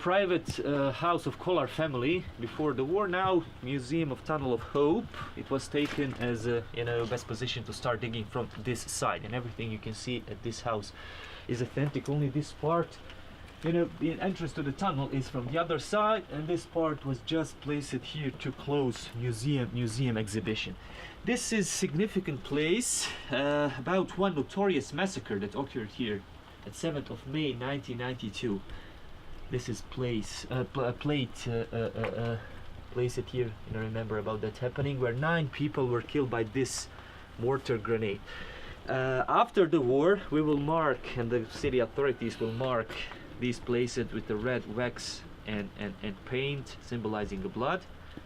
private house of Kolar family before the war. Now Museum of Tunnel of Hope. It was taken as a, you know, best position to start digging from this side, and everything you can see at this house is authentic. Only this part, you know, the entrance to the tunnel is from the other side, and this part was just placed here to close museum exhibition. This is significant place about one notorious massacre that occurred here at 7th of May 1992. This is placed it here, and I remember about that happening, where 9 people were killed by this mortar grenade. After the war, we will mark, and the city authorities will mark these places with the red wax and paint symbolizing the blood,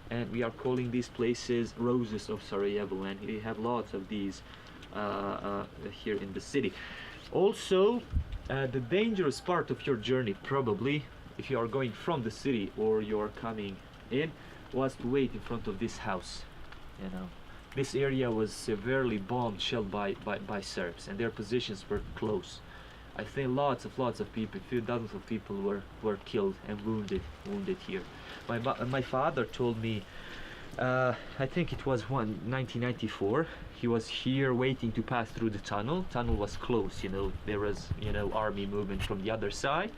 and we are calling these places Roses of Sarajevo, and we have lots of these here in the city. Also, the dangerous part of your journey, probably if you are going from the city or you're coming in, was to wait in front of this house. You know, this area was severely bombed, shelled by Serbs, and their positions were close. I think lots of people, a few dozens of people were killed and wounded here. My father told me, I think it was 1994, he was here waiting to pass through the tunnel. Tunnel was closed, you know, there was, you know, army movement from the other side,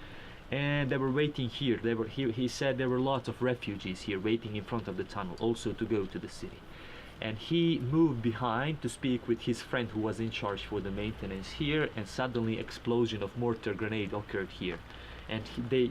and they were waiting here. He said there were lots of refugees here waiting in front of the tunnel also to go to the city. And he moved behind to speak with his friend who was in charge for the maintenance here, and suddenly explosion of mortar grenade occurred here. And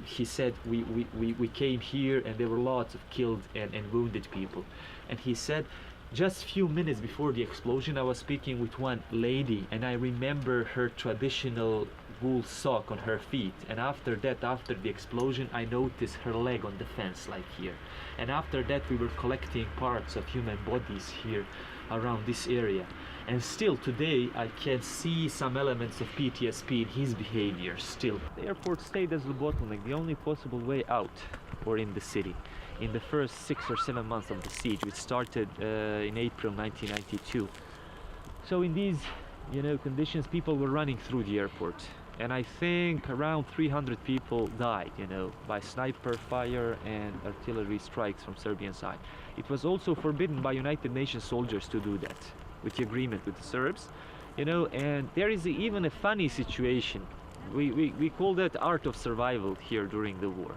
he said we came here and there were lots of killed and wounded people. And he said just few minutes before the explosion I was speaking with one lady, and I remember her traditional wool sock on her feet, and after that, after the explosion, I noticed her leg on the fence like here. And after that we were collecting parts of human bodies here around this area, and still today I can see some elements of PTSD in his behavior still. The airport stayed as the bottleneck, the only possible way out or in the city. In the first 6 or 7 months of the siege, which started in April 1992. So in these, you know, conditions, people were running through the airport, and I think around 300 people died, you know, by sniper fire and artillery strikes from Serbian side. It was also forbidden by United Nations soldiers to do that, with the agreement with the Serbs, you know. And there is even a funny situation. We call that art of survival here during the war.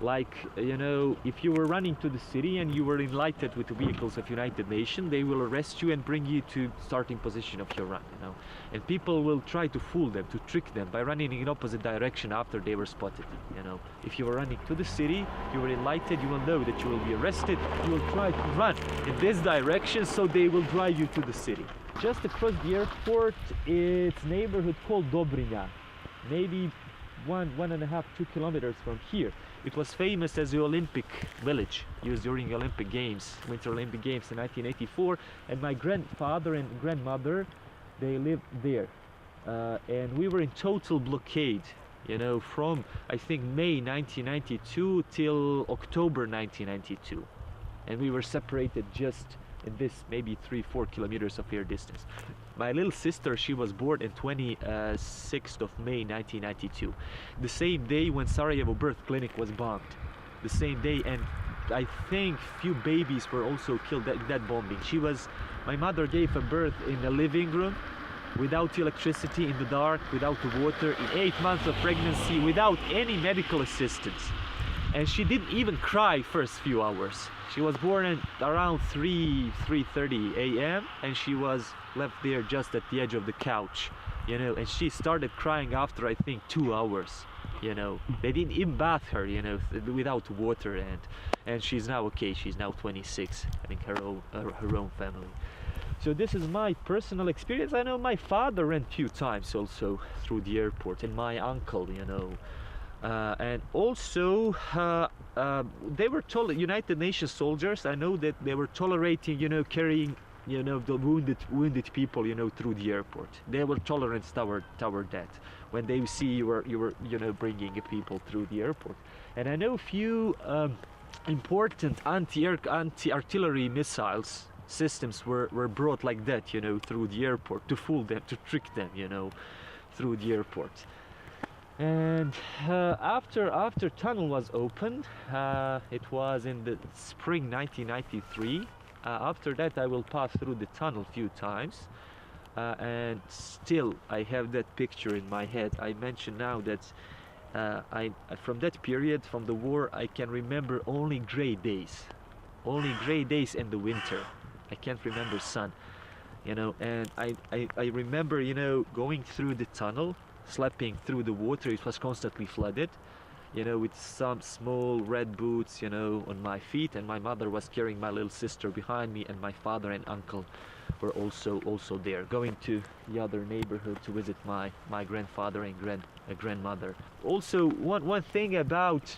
Like, you know, if you were running to the city and you were enlightened with the vehicles of United Nations, they will arrest you and bring you to starting position of your run, you know. And people will try to fool them, to trick them by running in opposite direction after they were spotted, you know. If you were running to the city, you were enlightened, you will know that you will be arrested. You will try to run in this direction, so they will drive you to the city. Just across the airport, it's neighborhood called Dobrinja, maybe 1.5, 2 kilometers from here. It was famous as the Olympic village, used during the Olympic Games, Winter Olympic Games in 1984. And my grandfather and grandmother, they lived there. And we were in total blockade, you know, from I think May 1992 till October 1992. And we were separated just in this maybe 3-4 kilometers of air distance. My little sister, she was born in 26th of May 1992, the same day when Sarajevo birth clinic was bombed, the same day. And I think few babies were also killed in that bombing. My mother gave her birth in the living room, without electricity, in the dark, without the water, in 8 months of pregnancy, without any medical assistance. And she didn't even cry first few hours. She was born at around 3:30 a.m. and she was left there just at the edge of the couch, you know, and she started crying after I think 2 hours, you know. They didn't even bath her, you know, without water, and she's now okay. She's now 26, having her own family. So this is my personal experience. I know my father ran few times also through the airport, and my uncle, you know. And also they were United Nations soldiers. I know that they were tolerating, you know, carrying, you know, the wounded people, you know, through the airport. They were tolerant toward that when they see you were, you know, bringing people through the airport. And I know few important anti-artillery missiles systems were brought like that, you know, through the airport, to fool them, to trick them, you know, through the airport. And after tunnel was opened, it was in the spring 1993. After that, I will pass through the tunnel few times, and still I have that picture in my head. I mentioned now that I from that period, from the war, I can remember only only gray days in the winter. I can't remember sun, you know. And I remember, you know, going through the tunnel, slipping through the water. It was constantly flooded, you know, with some small red boots, you know, on my feet, and my mother was carrying my little sister behind me, and my father and uncle were also there, going to the other neighborhood to visit my grandfather and grandmother. Also, one thing about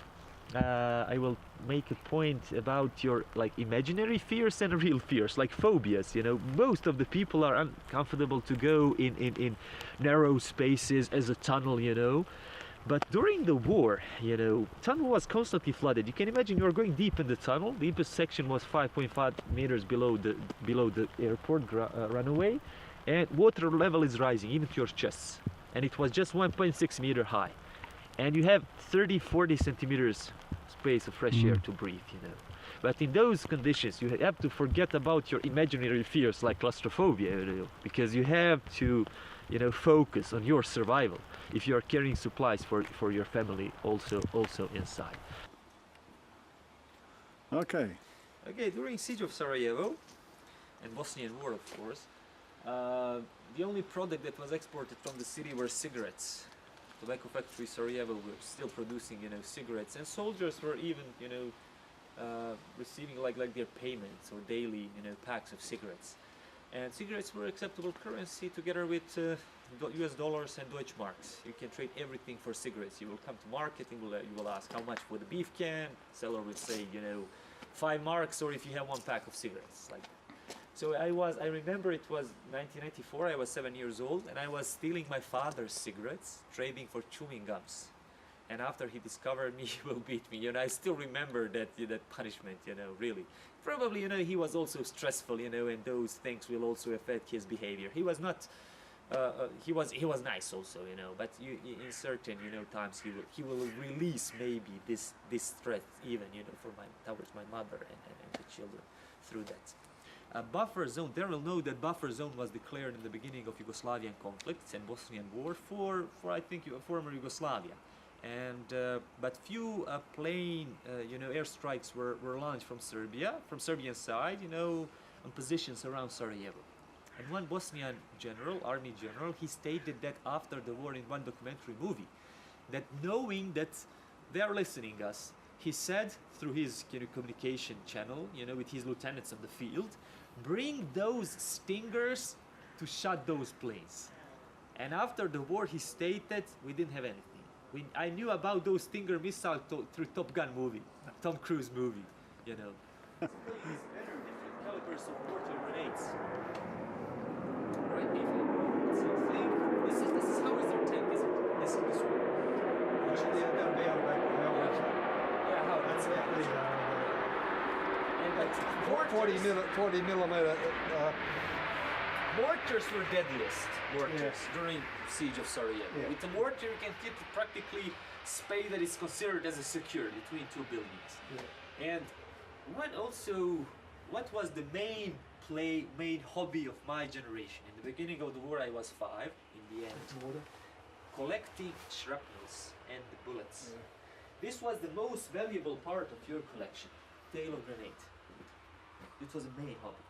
I will make a point about your like imaginary fears and real fears, like phobias. You know, most of the people are uncomfortable to go in narrow spaces as a tunnel, you know. But during the war, you know, tunnel was constantly flooded. You can imagine you are going deep in the tunnel. The deepest section was 5.5 meters below the airport runway, and water level is rising even to your chests. And it was just 1.6 meter high, and you have 30-40 centimeters space of fresh air to breathe, you know. But in those conditions, you have to forget about your imaginary fears like claustrophobia, you know, because you have to, you know, focus on your survival if you are carrying supplies for your family also inside. Okay. Okay, during siege of Sarajevo and Bosnian War, of course, the only product that was exported from the city were cigarettes. Tobacco factory Sarajevo were still producing, you know, cigarettes, and soldiers were even, you know, receiving like their payments or daily, you know, packs of cigarettes. And cigarettes were acceptable currency together with US dollars and Deutsche marks. You can trade everything for cigarettes. You will come to market and you will ask how much for the beef can. Seller will say, you know, 5 marks, or if you have 1 pack of cigarettes. Like, so I remember it was 1994. I was 7 years old, and I was stealing my father's cigarettes, trading for chewing gums. And after he discovered me, he will beat me. You know, I still remember that punishment. You know, really. Probably, you know, he was also stressful. You know, and those things will also affect his behavior. He was not. He was nice also. You know, but in certain, you know, times he will release maybe this threat even, you know, towards my mother and the children through that. Buffer zone. There will know that buffer zone was declared in the beginning of Yugoslavian conflicts and Bosnian War for I think former Yugoslavia. And but few plane you know, airstrikes were launched from Serbian side, you know, on positions around Sarajevo. And one Bosnian general, army general, he stated that after the war in one documentary movie, that knowing that they are listening us, he said through his, you know, communication channel, you know, with his lieutenants on the field, bring those Stingers to shut those planes. And after the war, he stated we didn't have anything. I knew about those Stinger missiles through Top Gun movie, Tom Cruise movie, you know. These different calibers of mortar grenades. Right, if you think, this is how is their tank, is it? This is this one. Yeah, how that's it. And 40 millimeter. Mortars were deadliest mortars during siege of Sarajevo. With the mortar, you can hit practically space that is considered as a secure between 2 buildings. And what was the main hobby of my generation? In the beginning of the war, I was 5. In the end, collecting shrapnels and the bullets. This was the most valuable part of your collection. Tail of grenade. It was a main hobby.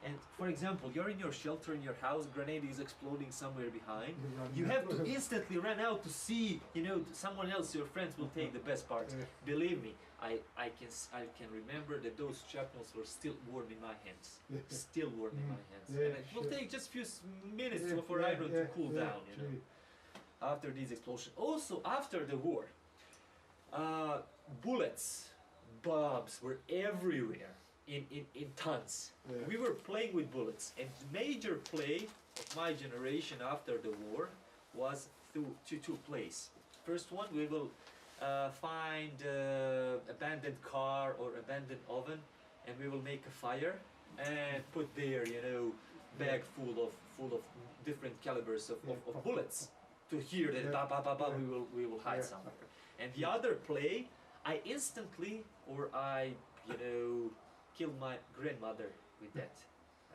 And for example, you're in your shelter in your house, grenade is exploding somewhere behind. You have to instantly run out to see, you know, someone else, your friends will take the best parts. Believe me, I can remember that those shrapnels were still warm in my hands. Still warm in my hands. And it will take just a few minutes for iron to cool down, you know, after these explosions. Also, after the war, bullets, bombs were everywhere. In tons. We were playing with bullets, and the major play of my generation after the war was through two plays. First one, we will find abandoned car or abandoned oven, and we will make a fire and put there, you know, bag full of different calibers of bullets to hear that ba ba ba ba, we will hide somewhere. And the other play, I instantly, or I, you know, kill my grandmother with that.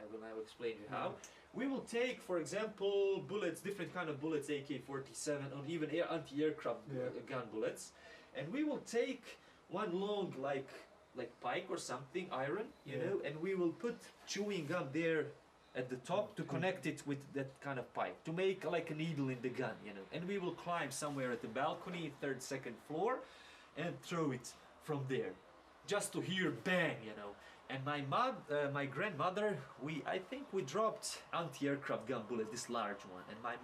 I will now explain you how. We will take, for example, bullets, different kind of bullets, AK-47, or even anti-aircraft gun bullets, and we will take one long, like pike or something, iron, you know, and we will put chewing gum there at the top to connect it with that kind of pipe, to make like a needle in the gun, you know, and we will climb somewhere at the balcony, third, second floor, and throw it from there, just to hear bang, you know. And my grandmother, I think we dropped anti-aircraft gun bullet, this large one, and my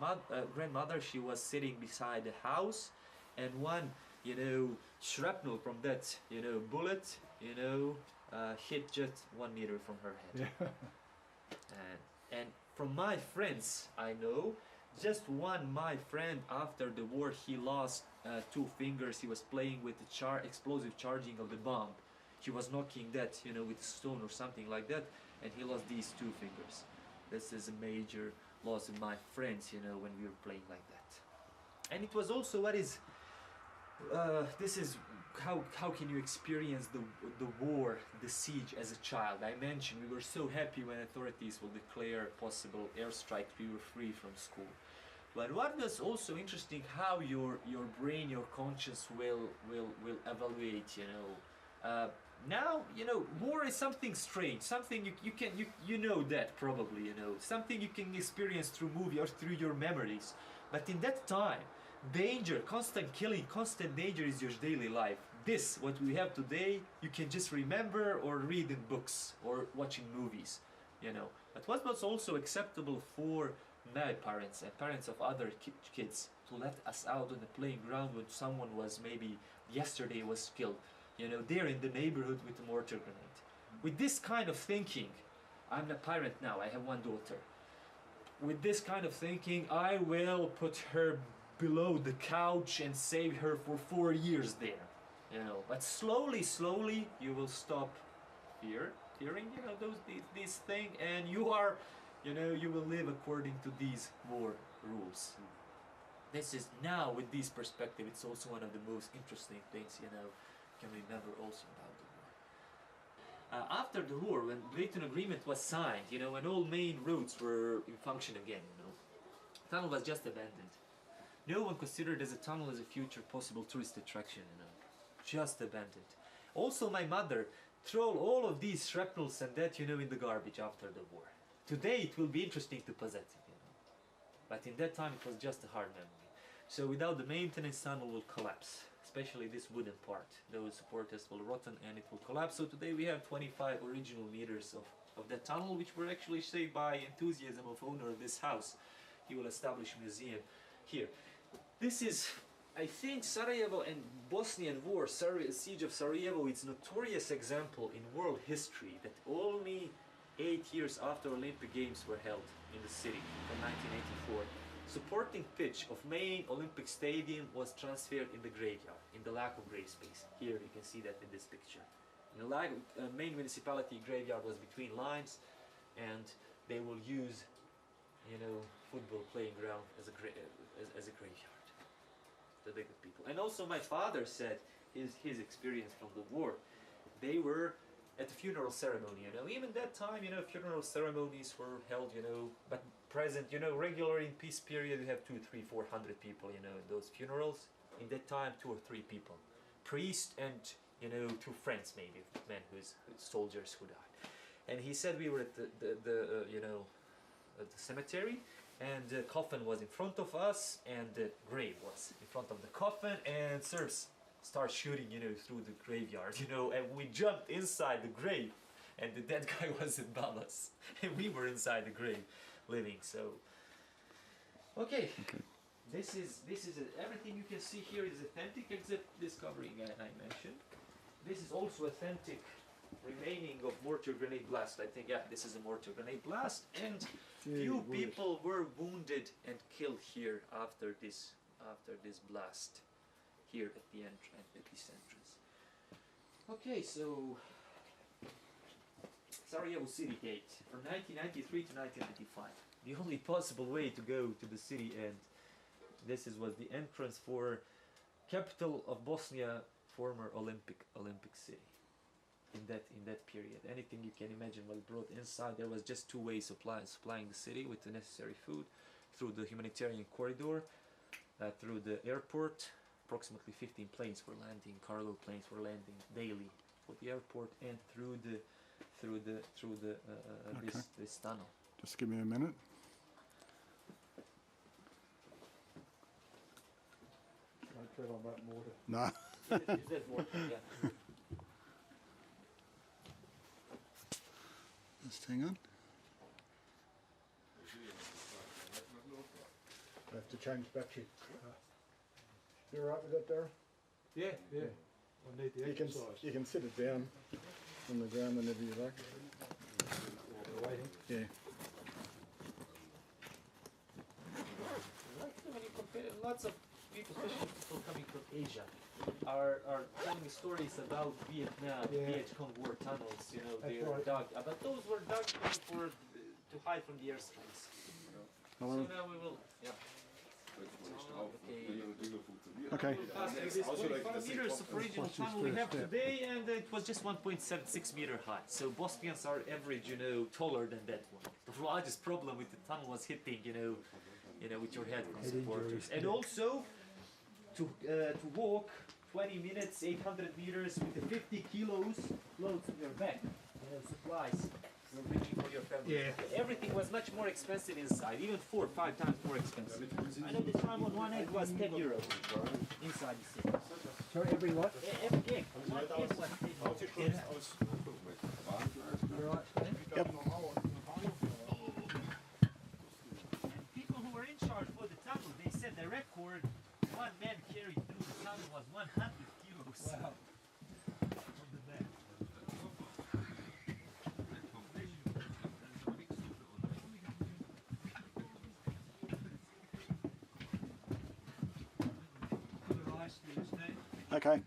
grandmother, she was sitting beside the house, and one, you know, shrapnel from that, you know, bullet, you know, hit just 1 meter from her head. And from my friends, I know, just my friend after the war, he lost 2 fingers. He was playing with the explosive charging of the bomb. He was knocking that, you know, with a stone or something like that, and he lost these 2 fingers. This is a major loss of my friends, you know, when we were playing like that. And it was also this is how can you experience the war, the siege as a child. I mentioned we were so happy when authorities will declare possible airstrike, we were free from school. But what was also interesting, how your brain, your conscience will evaluate, you know. Now, you know, war is something strange, something you know that probably, you know, something you can experience through movie or through your memories. But in that time, danger, constant killing, constant danger is your daily life. This, what we have today, you can just remember or read in books or watching movies, you know. But what was also acceptable for my parents and parents of other kids to let us out on the playing ground when someone was maybe yesterday was killed, you know, there in the neighborhood with a mortar grenade. With this kind of thinking, I'm a parent now, I have 1 daughter. With this kind of thinking, I will put her below the couch and save her for 4 years there, you know. But slowly you will stop fearing, you know, these things, and you are, you know, you will live according to these war rules. This is now, with this perspective, it's also one of the most interesting things, you know, can remember also about the war. After the war, when Dayton Agreement was signed, you know, when all main roads were in function again, you know, the tunnel was just abandoned. No one considered as a tunnel as a future possible tourist attraction, you know, just abandoned. Also, my mother threw all of these shrapnels and that, you know, in the garbage after the war. Today it will be interesting to possess it, you know, but in that time it was just a hard memory. So without the maintenance, tunnel will collapse, especially this wooden part. Those supporters will rotten and it will collapse. So today we have 25 original meters of that tunnel, which were actually saved by enthusiasm of owner of this house. He will establish a museum here. This is, I think, Sarajevo and Bosnian War, siege of Sarajevo, it's a notorious example in world history that only 8 years after Olympic Games were held in the city from 1984, supporting pitch of main Olympic stadium was transferred in the graveyard, in the lack of grave space. Here you can see that in this picture. In the lack of, main municipality graveyard was between lines, and they will use, you know, football playing ground as a graveyard. The bigger people. And also my father said his experience from the war. They were at the funeral ceremony, you know. Even that time, you know, funeral ceremonies were held, you know, but present, you know, regularly in peace period you have 200, 300, 400 people, you know, in those funerals. In that time, 2 or 3 people. Priest and, you know, 2 friends maybe, men soldiers who died. And he said we were at the you know, at the cemetery, and the coffin was in front of us and the grave was in front of the coffin, and Serbs start shooting, you know, through the graveyard, you know, and we jumped inside the grave and the dead guy was above us and we were inside the grave living. So okay. This is everything you can see here is authentic except this covering I mentioned. This is also authentic remaining of mortar grenade blast. I think, yeah, this is a mortar grenade blast, and few people were wounded and killed here after this blast here at the entrance, at this entrance. Okay, so Sarajevo city gate from 1993 to 1995. The only possible way to go to the city and was the entrance for capital of Bosnia, former Olympic city. In that period, anything you can imagine was brought inside. There was just two-way supplying the city with the necessary food through the humanitarian corridor, through the airport. Approximately 15 planes were landing, cargo planes were landing daily for the airport, and through this tunnel. Just give me a minute. Don't tread on that mortar. No. Is that water? Yeah. Just hang on. I have to change battery. You alright with that, Darren? Yeah. I need the exercise. You can sit it down on the ground whenever you like. We're waiting. Yeah. When you compare, lots of people, especially people coming from Asia, are telling stories about Vietnam, Yeah. Vietcong War tunnels. You know, they That's were right. dug, but those were dug to hide from the airstrikes. Hello. So now we will. Yeah. Okay. We'll pass through this 45 meters of original tunnel we have today, and it was just 1.76 meter high. So Bosnians are average, taller than that one. The largest problem with the tunnel was hitting, with your head from supporters, and also to walk 20 minutes, 800 meters with the 50 kilos loads on your back, supplies. You're bringing for your family. Yeah. Everything was much more expensive inside, even 4 or 5 times more expensive. I know this one on one egg was 10 euros inside the city. Sorry, every what? Every egg, one egg was 10 euros. You alright, Stan? Yep. And people who were in charge for the tunnel, they said the record one man carried through the tunnel was 100 kilos. Wow. On the back. Okay.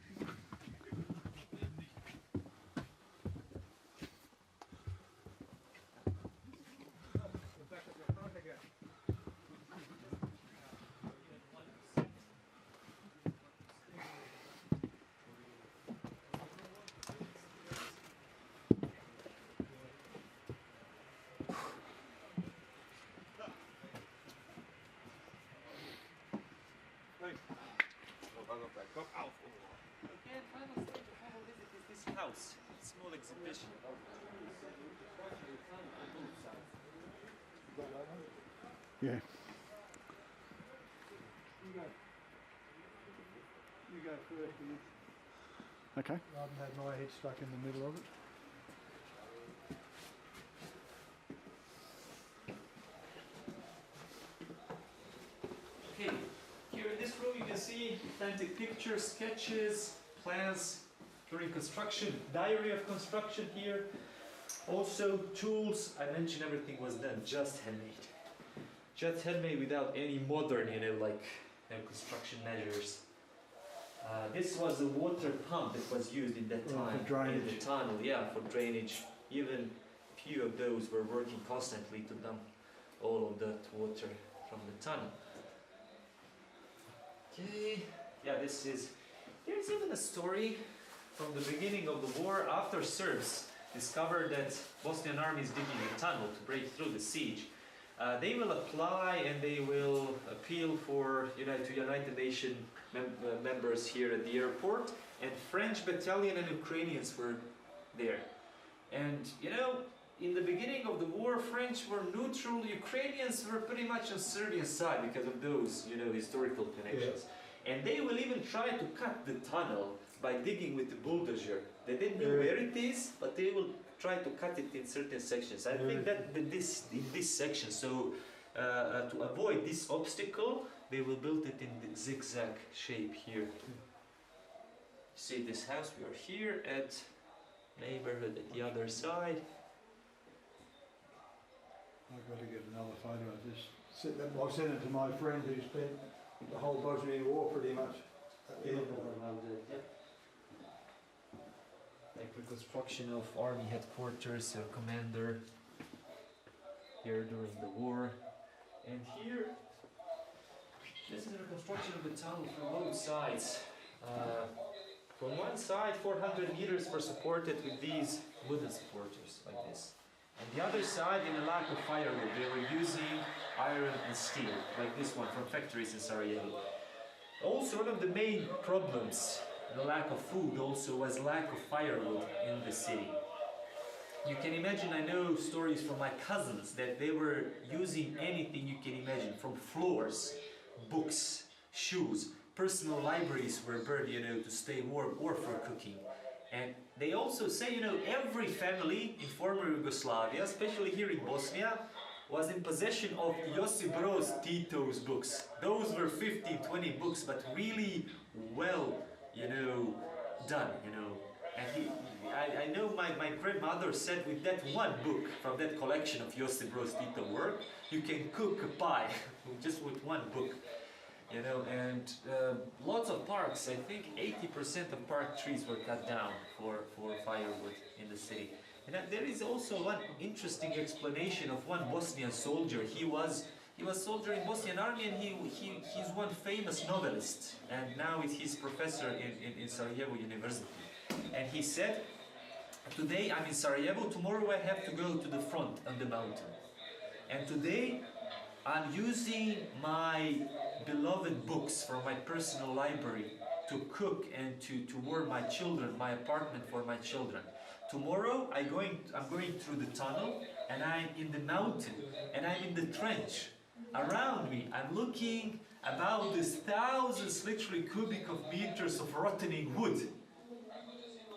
Again, final stage of final visit is this house. Small exhibition. Yeah. You go first, please. Okay. Rather than have my head stuck in the middle of it. Okay, here in this room you can see plenty pictures, sketches, plans during construction, diary of construction here. Also tools, I mentioned everything was done just handmade. Just handmade without any modern, construction measures. This was a water pump that was used in that time for drainage. in the tunnel, for drainage. Even few of those were working constantly to dump all of that water from the tunnel. Okay, there's even a story from the beginning of the war after Serbs discovered that Bosnian army is digging a tunnel to break through the siege. They will apply and they will appeal to United Nations members here at the airport, and French battalion and Ukrainians were there. And in the beginning of the war, French were neutral, Ukrainians were pretty much on Serbian side because of those, historical connections. Yeah. And they will even try to cut the tunnel by digging with the bulldozer. They didn't know where it is, but they will try to cut it in certain sections. I think that in this section, so to avoid this obstacle, they will build it in the zigzag shape here. See this house? We are here at neighborhood at the other side. I've got to get another photo of this. I'll send it to my friend who spent the whole Bosnian War pretty much. Like the construction of army headquarters or commander here during the war. And here This is a reconstruction of the tunnel from both sides. From one side, 400 meters were supported with these wooden supporters, like this. And the other side, in a lack of firewood, they were using iron and steel, like this one, from factories in Sarajevo. Also, one of the main problems, the lack of food, also was lack of firewood in the city. You can imagine, I know stories from my cousins that they were using anything you can imagine, from floors, books, shoes, personal libraries were burned, to stay warm or for cooking. And they also say, every family in former Yugoslavia, especially here in Bosnia, was in possession of Josip Broz Tito's books. Those were 15, 20 books, but really well, done, And I know my grandmother said with that one book from that collection of Josip Broz Tito work, you can cook a pie just with one book. And lots of parks, I think 80% of park trees were cut down for firewood in the city. And there is also one interesting explanation of one Bosnian soldier. He was soldier in Bosnian army, and he's one famous novelist, and now he's professor in Sarajevo University. And he said, today I'm in Sarajevo, tomorrow I have to go to the front on the mountain. And today I'm using my beloved books from my personal library to cook and to warm my children, my apartment for my children. Tomorrow I'm going through the tunnel, and I'm in the mountain, and I'm in the trench. Around me, I'm looking about these thousands, literally cubic of meters of rotting wood.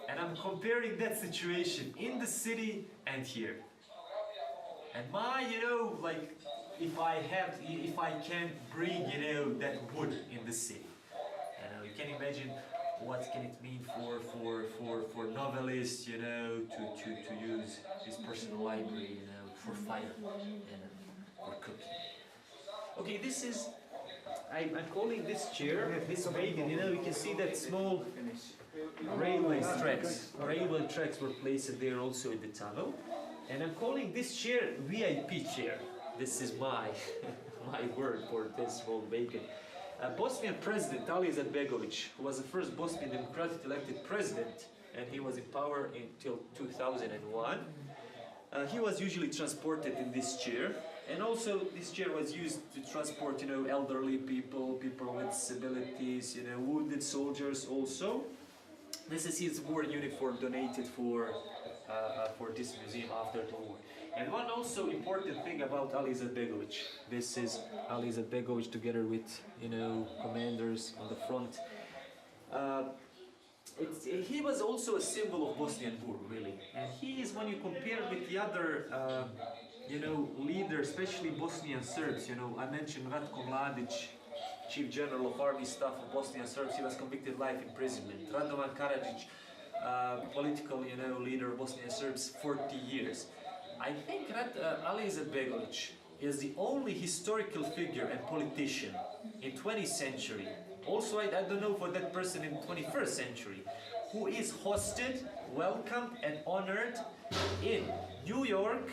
And I'm comparing that situation in the city and here. And my, if I can bring, that wood in the city. You can imagine what can it mean for novelists, to use his personal library, for fire, for cooking. Okay, this is, I'm calling this chair, this wagon, you can see that small railway tracks. Railway tracks were placed there also in the tunnel. And I'm calling this chair VIP chair. This is my word for this small wagon. Bosnian President Ali Izetbegovic, who was the first Bosnian democratically elected president, and he was in power until 2001. He was usually transported in this chair, and also this chair was used to transport, elderly people, people with disabilities, wounded soldiers also. This is his war uniform donated for this museum after the war. And one also important thing about Ali Izetbegovic. This is Ali Izetbegovic together with, commanders on the front. He was also a symbol of Bosnian war, really. And he is, when you compare with the other, leaders, especially Bosnian Serbs, I mentioned Ratko Mladic, Chief General of Army Staff of Bosnian Serbs. He was convicted life imprisonment. Radovan Karadzic, political, leader of Bosnian Serbs, 40 years. I think that Ali Izetbegovic is the only historical figure and politician in 20th century. Also, I don't know for that person in 21st century, who is hosted, welcomed and honored in New York,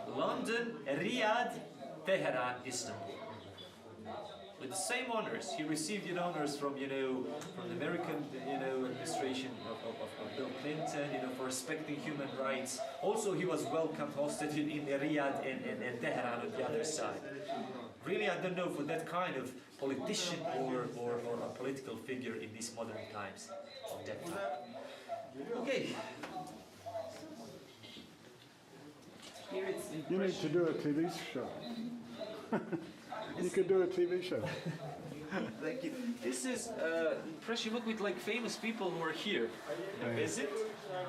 London, Riyadh, Tehran, Istanbul. With the same honors, he received honors from from the American administration of Bill Clinton, for respecting human rights. Also, he was welcomed, hosted in Riyadh and Tehran on the other side. Really, I don't know for that kind of politician or a political figure in these modern times of that time. Okay. Here it's You need to do a TV show. You could do a TV show. Thank you. This is impression book with famous people who are here. Visit,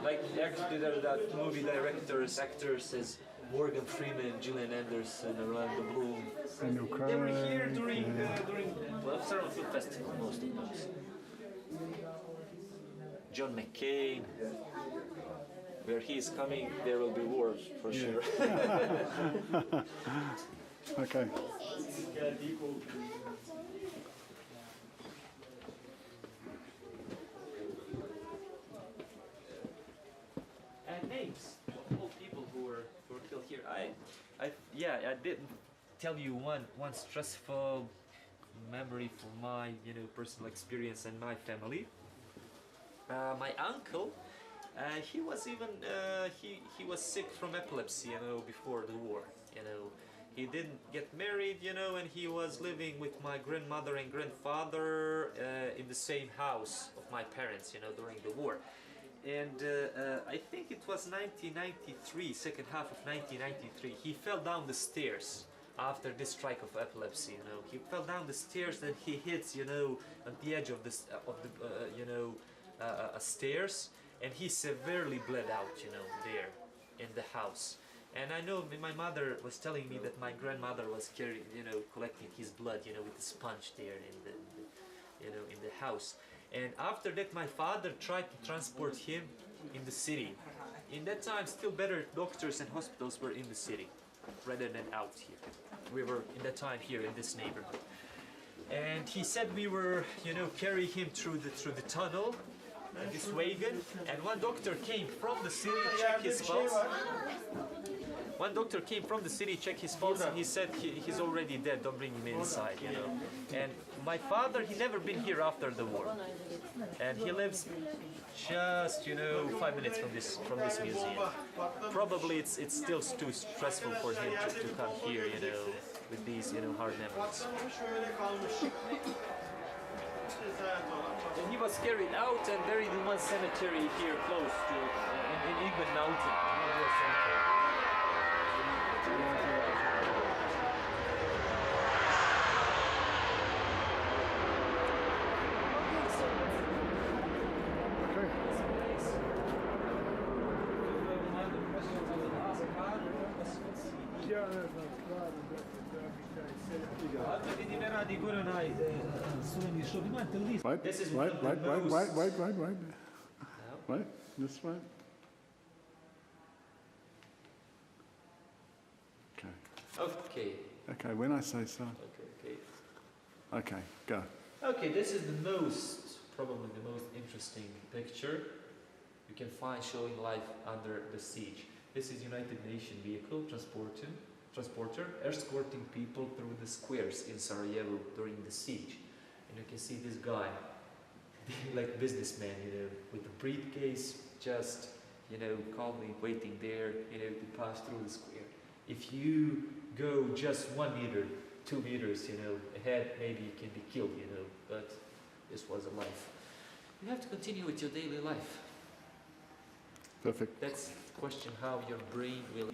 that movie directors, actors as Morgan Freeman, Gillian Anderson, Orlando Bloom. They were here during several film festivals, most of those. John McCain. Where he is coming, there will be war for sure. Okay. And names of all people who were killed here. I didn't tell you one stressful memory from my personal experience and my family. My uncle, he was even he was sick from epilepsy, before the war. He didn't get married, and he was living with my grandmother and grandfather in the same house of my parents, during the war. And I think it was 1993, second half of 1993, he fell down the stairs after this strike of epilepsy. He fell down the stairs and he hits, at the edge of this stairs, and he severely bled out, there in the house. And I know my mother was telling me that my grandmother was carrying, collecting his blood, with a sponge there in the house. And after that, my father tried to transport him in the city. In that time, still better doctors and hospitals were in the city rather than out here. We were in that time here in this neighborhood. And he said we were, carrying him through the tunnel, this wagon. And one doctor came from the city, checked his pulse. One doctor came from the city, checked his pulse, and he said he's already dead, don't bring him inside, And my father, he never been here after the war. And he lives just, 5 minutes from this museum. Probably it's still too stressful for him to come here, with these, hard memories. And he was carried out and buried in one cemetery here close to, in Igman Mountain. Wait, This is wait, one of the most- Wait, this way. Okay. Okay. Okay, when I say so. Okay. Okay, go. Okay, this is probably the most interesting picture you can find showing life under the siege. This is United Nations vehicle transporter escorting people through the squares in Sarajevo during the siege. And you can see this guy, like businessman, with a briefcase, just, calmly waiting there, to pass through the square. If you go just 1 meter, 2 meters, ahead, maybe you can be killed, but this was a life. You have to continue with your daily life. Perfect. That's the question, how your brain will...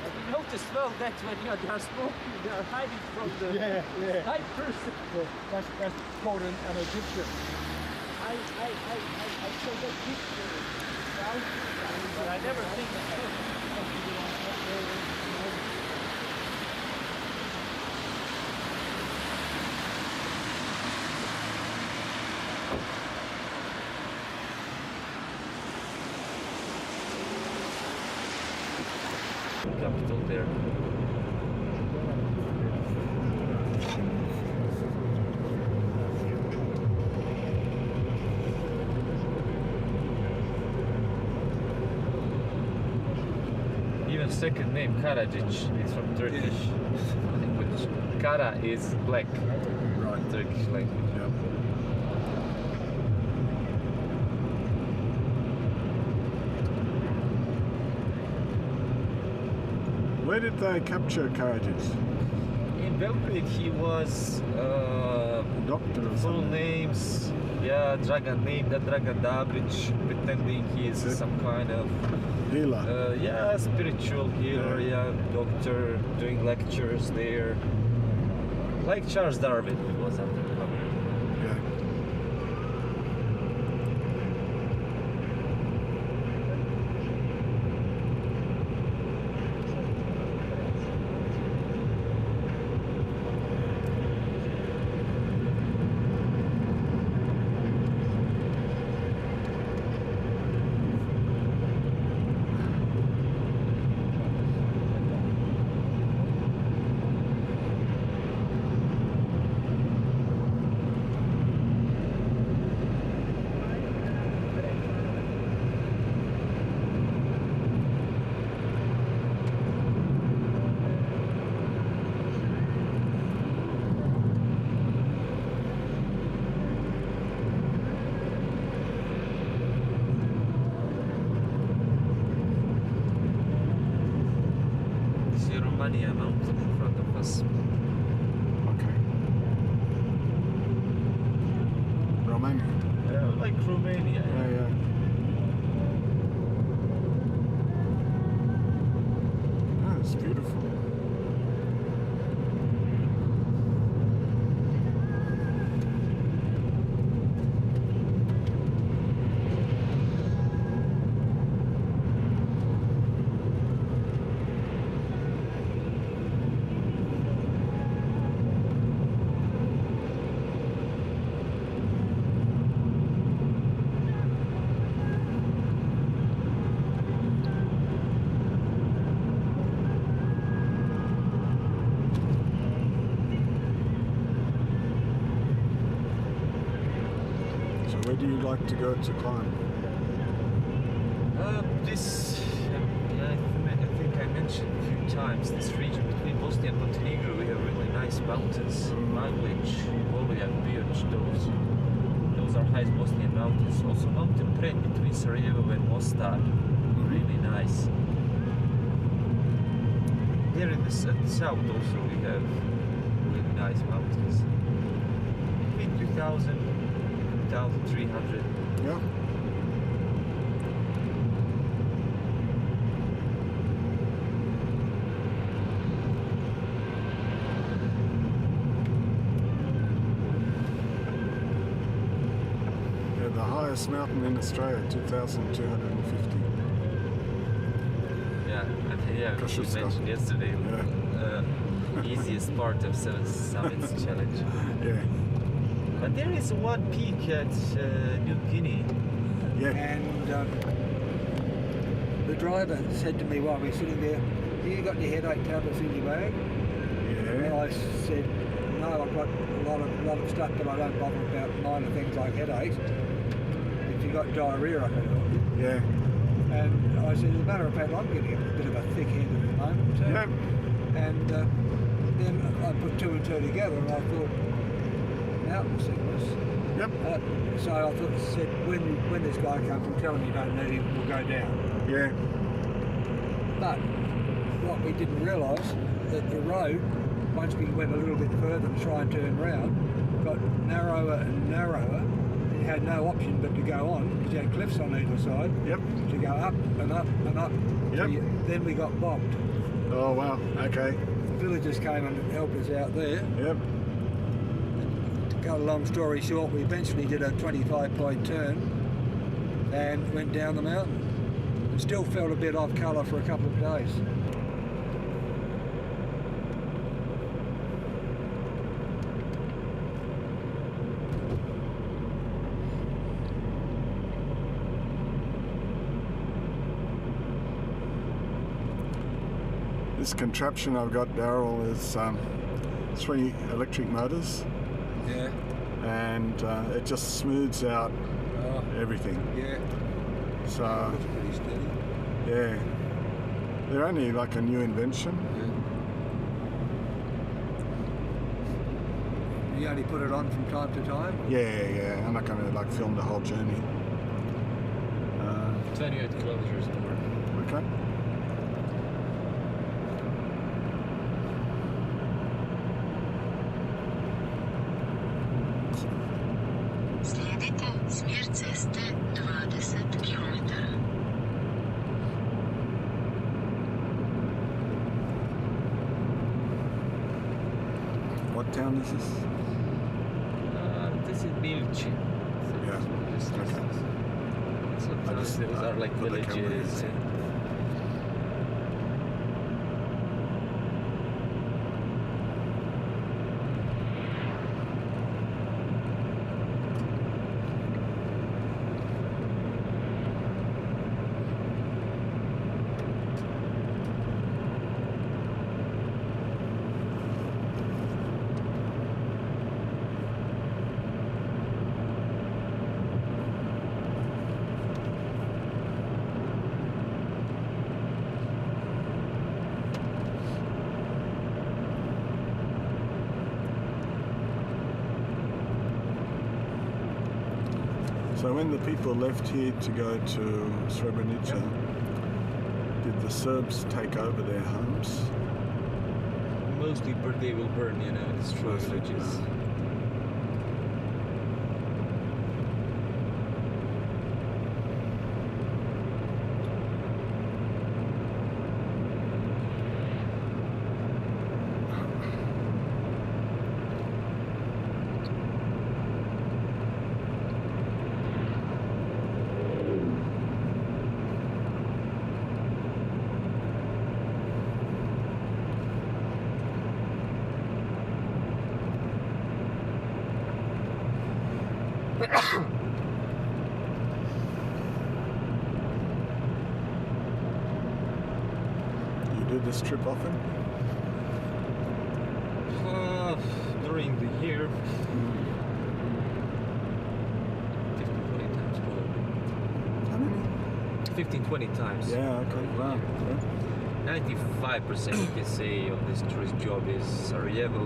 Have you noticed well that when they are smoking, they are hiding from the snipers? That's called an Egyptian. I saw that picture. But I never think capital there. Even second name Karadzic is from Turkish language. Kara is black. Right. Turkish language. Yeah. Where did they capture Karadzic? In Belgrade he was Doctor or full something? names, Dragan Dabric, pretending he is some kind of Healer. spiritual healer, doctor, doing lectures there. Like Charles Darwin was undercover. Yeah. Romania mountain in front of us. Okay. Romania. Like Romania. Yeah, yeah. Oh, it's beautiful. Where do you like to go to climb? I think I mentioned a few times, this region between Bosnia and Montenegro, we have really nice mountains, Maglic, Volja, Bioč, those are highest Bosnian mountains. Also Mountain Pred between Sarajevo and Mostar, really nice. Here in the south also we have really nice mountains. Between 2000 1,300. Yeah. Yeah, the highest mountain in Australia, 2,250. Yeah, and yeah, we should Kosciuszko. mention yesterday, easiest part of Seven Summits Challenge. Yeah. But there is one peak at New Guinea. Yeah. And the driver said to me while we were sitting there, "Have you got any headache tablets in your bag?" And Yeah. I said, "No, I've got a lot of stuff, but I don't bother about minor things like headaches. If you've got diarrhea, I can help you." Yeah. And I said, as a matter of fact, I'm getting a bit of a thick head at the moment too. Yeah. And then I put two and two together, and I thought, mountain sickness. Yep. So I thought, said, when this guy comes and tell him you don't need him, we'll go down. Yeah. But what we didn't realise, that the road, once we went a little bit further to try and turn round, got narrower and narrower. You had no option but to go on, because you had cliffs on either side, Yep. to go up and up and up. Yep. Then we got bogged. Oh wow. Okay. The villagers came and helped us out there. Yep. To cut a long story short, we eventually did a 25-point turn and went down the mountain. And still felt a bit off colour for a couple of days. This contraption I've got, Daryl, is 3 electric motors, Yeah. and it just smooths out Oh, everything. yeah. So Looks pretty steady. yeah, they're only like a new invention. You only put it on from time to time? Yeah. I'm not going to like film the whole journey. 28 kilometers more. Okay. Slijedite smjer ceste 20 km. What town is this? This is Milci. Yeah. Okay. Sometimes those are like put the camera villages. in. So when the people left here to go to Srebrenica, did the Serbs take over their homes? mostly they will burn, you know, destroy villages. You do this trip often? During the year, 15-20 times probably. How many? 15-20 times. Yeah, okay, wow. Yeah. 95% you can say of this tourist job is Sarajevo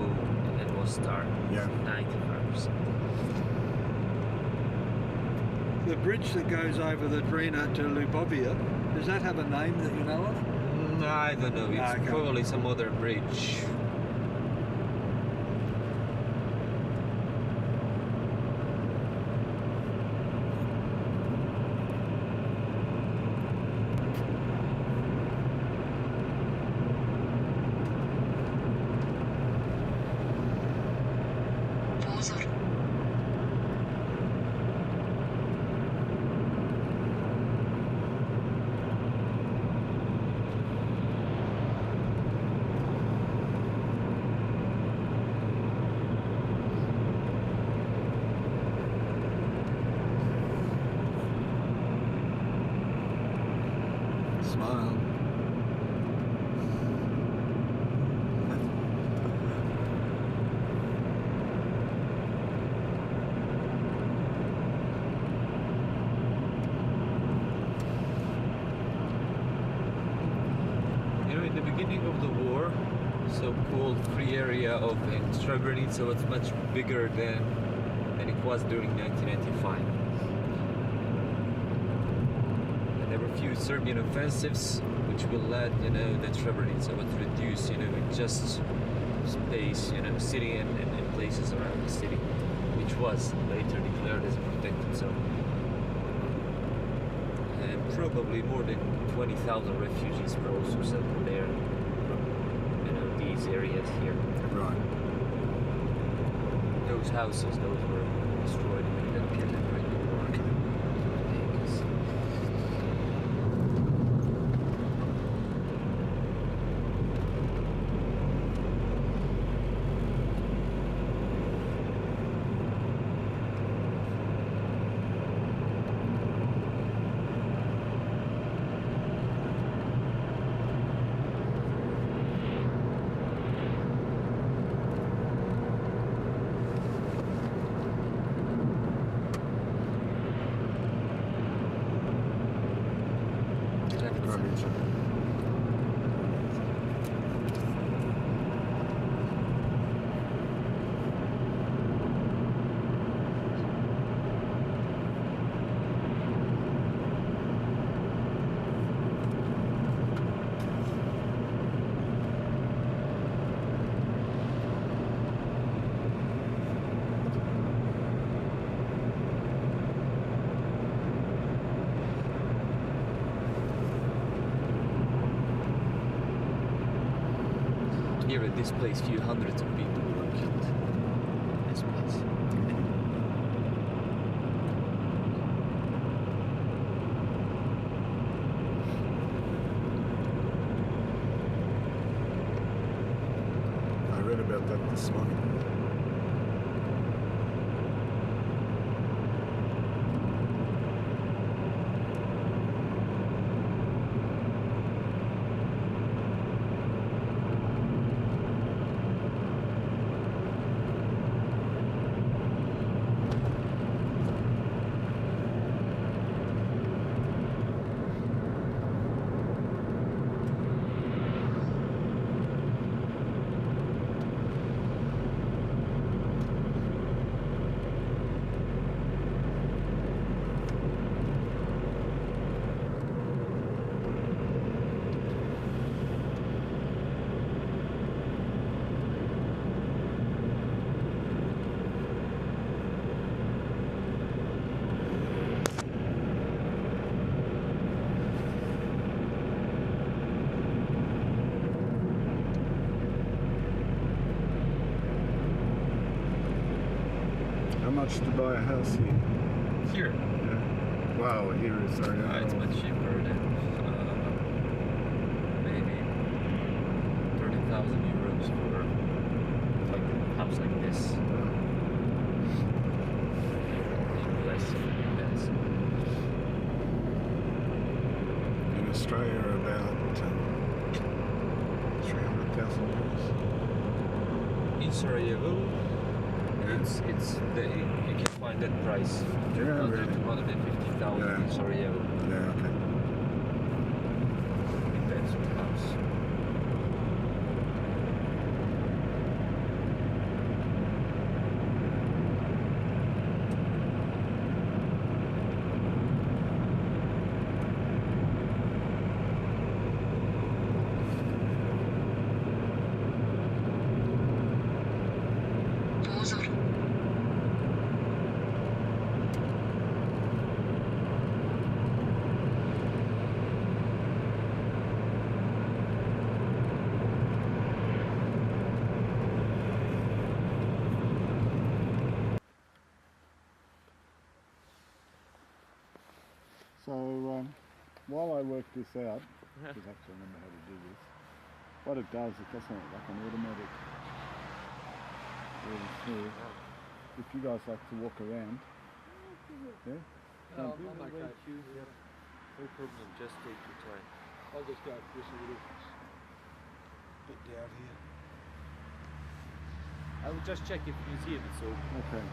and Mostar. Yeah. 95%. The bridge that goes over the Drina to Ljubovia, does that have a name that you know of? I don't know, it's Okay. probably some other bridge. Pozor. Smile. You know, in the beginning of the war, so-called free area of Srebrenica was much bigger than it was during 1995. And there were few Serbian offensives which will let, you know, that Srebrenica was reduced, you know, in just space, you know, city and places around the city, which was later declared as a protected zone. And probably more than 20,000 refugees were also settled there from, you know, these areas here. Right. Those houses, those were destroyed in that period during the war. Because Gravica. here at this place, few hundreds of people were killed. This place. I read about that this morning. How much to buy a house here? Here, Yeah. Wow, here is Sarajevo. it's much cheaper than maybe 30,000 euros for like a house like this. Less, less. In Australia, about 300,000 euros. In Sarajevo, you can find that price. Yeah, 100 really. to 150,000 in Yeah. Sarajevo. Yeah, okay. Depends on the house. Pozor. So while I work this out, because I have to remember how to do this, what it does, it doesn't like an automatic really smooth. If you guys like to walk around, yeah? No, Don't I'm be- okay. No problem, just take your time. I'll just go this little bit down here. I will just check if you see it, so Okay.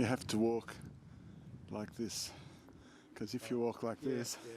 You have to walk like this, because if you walk like this, Yeah.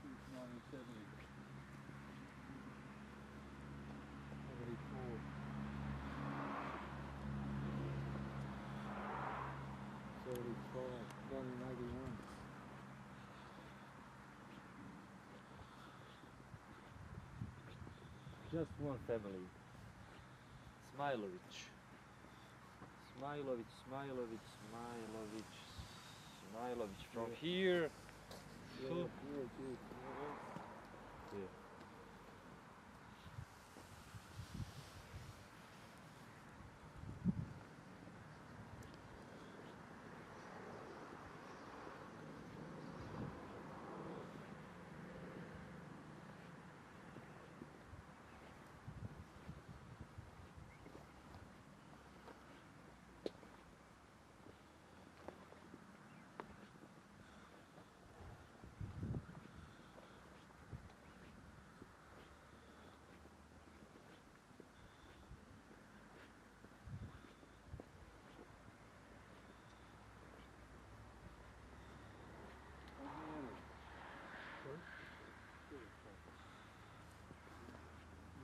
Since 1970. 74. 75. 1981. Just one family. Smilovich. Smilovich, Smilovich, Smilovich, Smilovich. From Yeah. here. Yeah, to- yeah.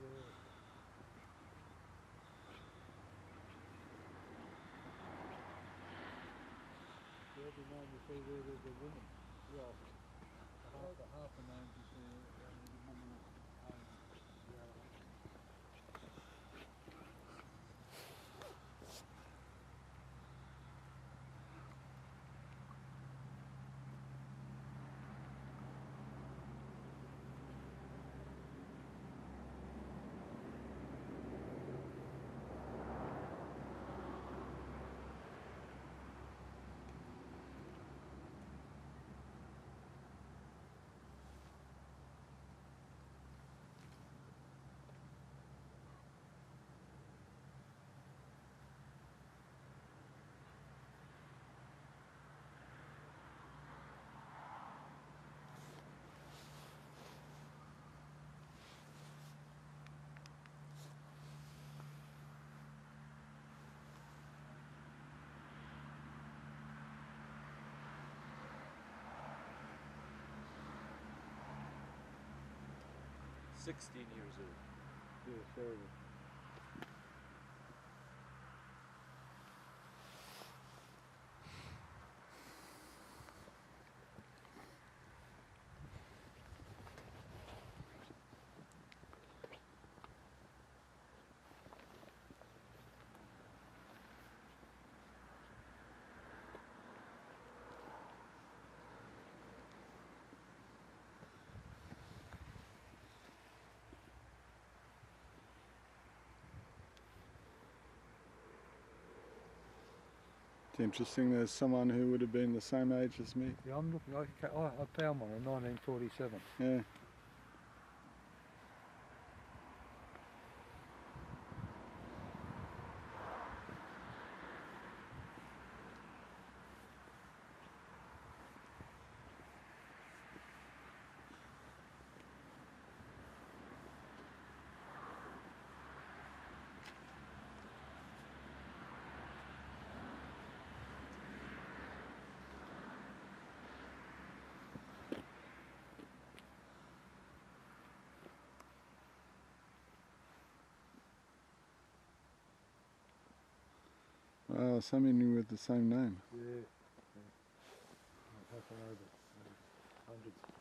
Yeah. Every name you see there, there's a woman. Yeah. Half the names you see, there's a woman owns the other one. Yeah. 16 years old. Yeah, terrible. it's interesting there's someone who would have been the same age as me. Yeah, I'm looking, I found one in 1947. Yeah. Wow, so many with the same name. Yeah. Half an over. Hundreds.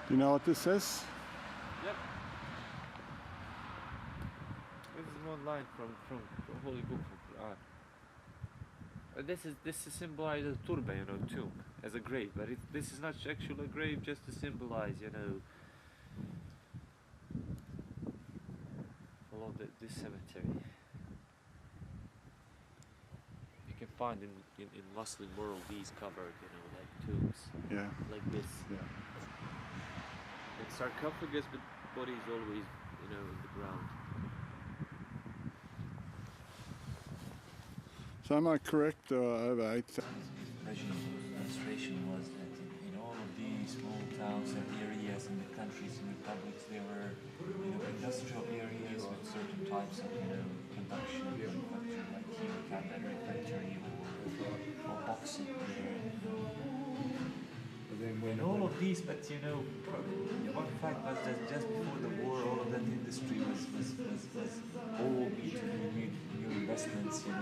Do you know what this says? Yep. This is one line from Holy Book of Quran. This is symbolized as turba, you know, tomb, as a grave, but this is not actually a grave, just to symbolize, you know, all of this cemetery. You can find in Muslim world these covered, you know, like tombs, Yeah. like this. Yeah. And sarcophagus, but body is always, you know, in the ground. So am I correct? Over 8,000. Administration was that in all of these small towns and areas in the countries and republics, there were, you know, industrial areas with certain types of, you know, production, manufacturing, like here, cabinet factory or boxing. And all of these, but you know, one fact was that just before the war, all of that industry was all into new investments, you know,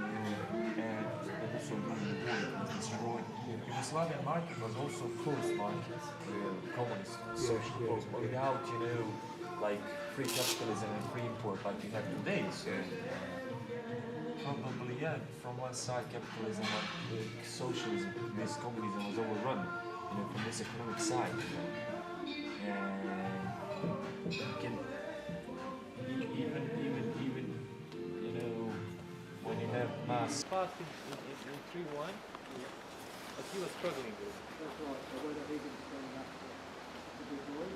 and also during the war it was destroyed. Yugoslavian market was also closed market, communist, social closed, but without, you know, like free capitalism and free import like we have today. So probably, yeah, from one side capitalism and socialism, this communism was overrun. You know, from this economic side, you know, and you can even you know, when you have mass passed in 3-1, but he was struggling with it. That's right. So whether he can stand up to the big boy,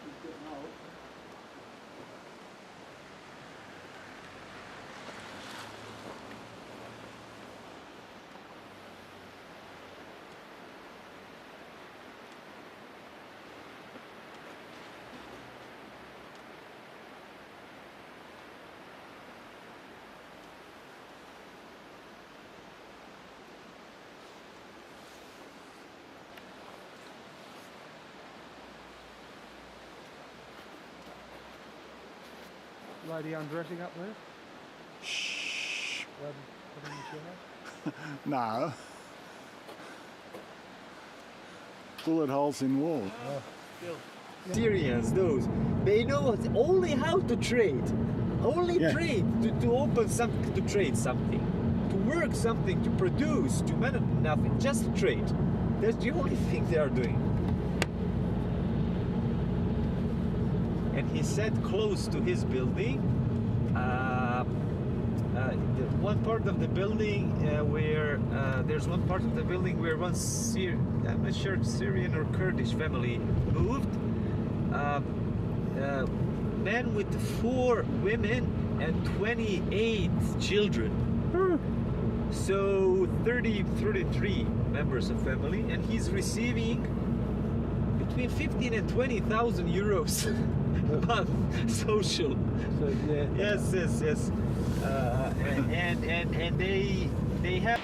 he's getting old. Lady undressing up there? Shh. Put in the shower? No. Bullet holes in wall. Syrians, those, they know only how to trade, only trade, to open something, to trade something, to work something, to produce, to manage nothing, just trade. That's the only thing they are doing. And he said close to his building, one part of the building where there's one part of the building where one I'm not sure Syrian or Kurdish family moved. Man with 4 women and 28 children. So 33 members of family, and he's receiving between 15 and 20,000 euros a month social. So, yeah. Yes. And they have.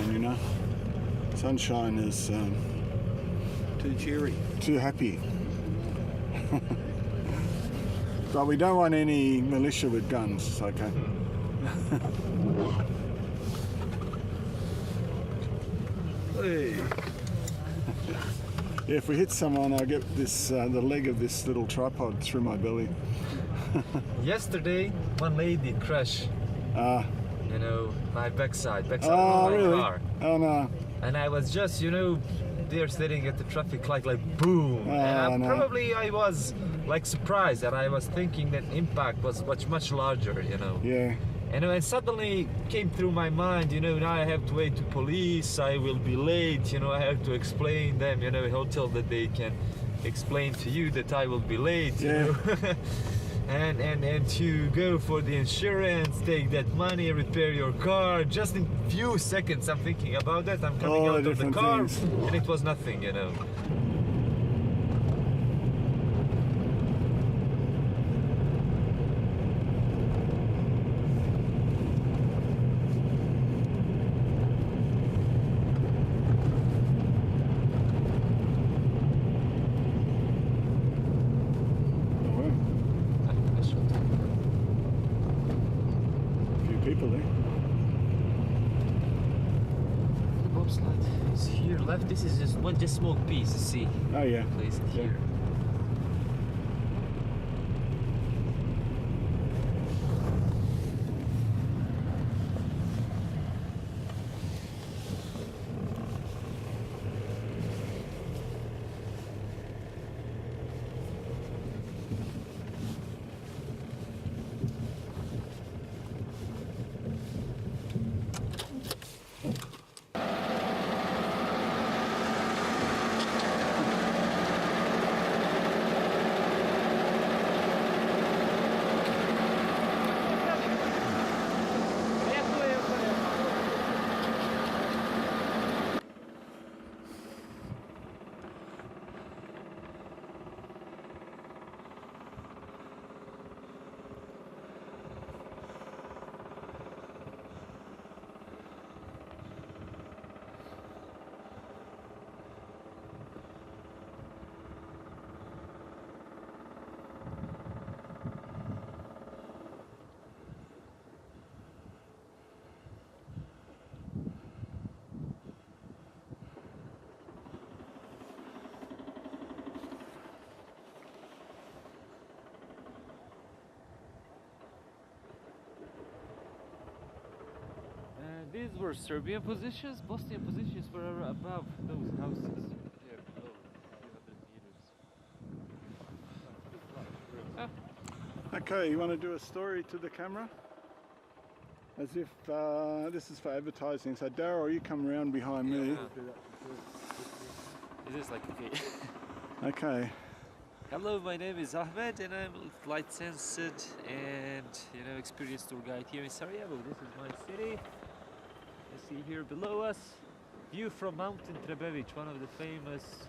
You know, sunshine is Too cheery. too happy. But we don't want any militia with guns, okay? Hey. Yeah, if we hit someone, I'll get this the leg of this little tripod through my belly. Yesterday, one lady crashed. You know, my backside of my really? car. Oh no. And I was just, you know, there sitting at the traffic light, like boom. And probably I was like surprised, and I was thinking that impact was much larger, you know. Yeah. And it suddenly came through my mind, you know, now I have to wait to police, I will be late, you know, I have to explain them, you know, until that they can explain to you that I will be late, you Yeah. know. and to go for the insurance, take that money, repair your car. Just in few seconds I'm thinking about that. I'm coming All the out of the different car things. and it was nothing, you know. Oh, wow. A few people there. The bobsled is here left. This is just one just small piece, see. Oh yeah. Placed Yeah. here. These were Serbian positions. Bosnian positions were above those houses. There below, 300 meters. Okay, you want to do a story to the camera? As if this is for advertising. So Daryl, you come around behind me. Is this like okay? Okay. Hello, my name is Ahmed and I'm flight censored and experienced tour guide here in Sarajevo. This is my city. You see here below us, view from Mountain Trebević, one of the famous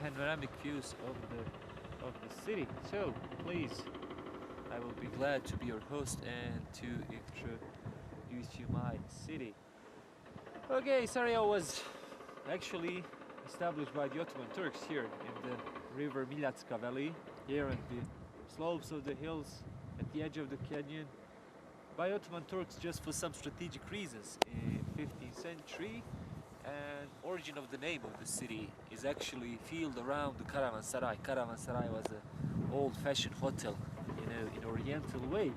panoramic views of the city. So please, I will be glad to be your host and to introduce you my city. Okay, Sarajevo was actually established by the Ottoman Turks here in the river Miljacka Valley, here on the slopes of the hills, at the edge of the canyon, by Ottoman Turks just for some strategic reasons in 15th century. And origin of the name of the city is actually field around the Caravanserai. Caravanserai was an old-fashioned hotel, in Oriental way.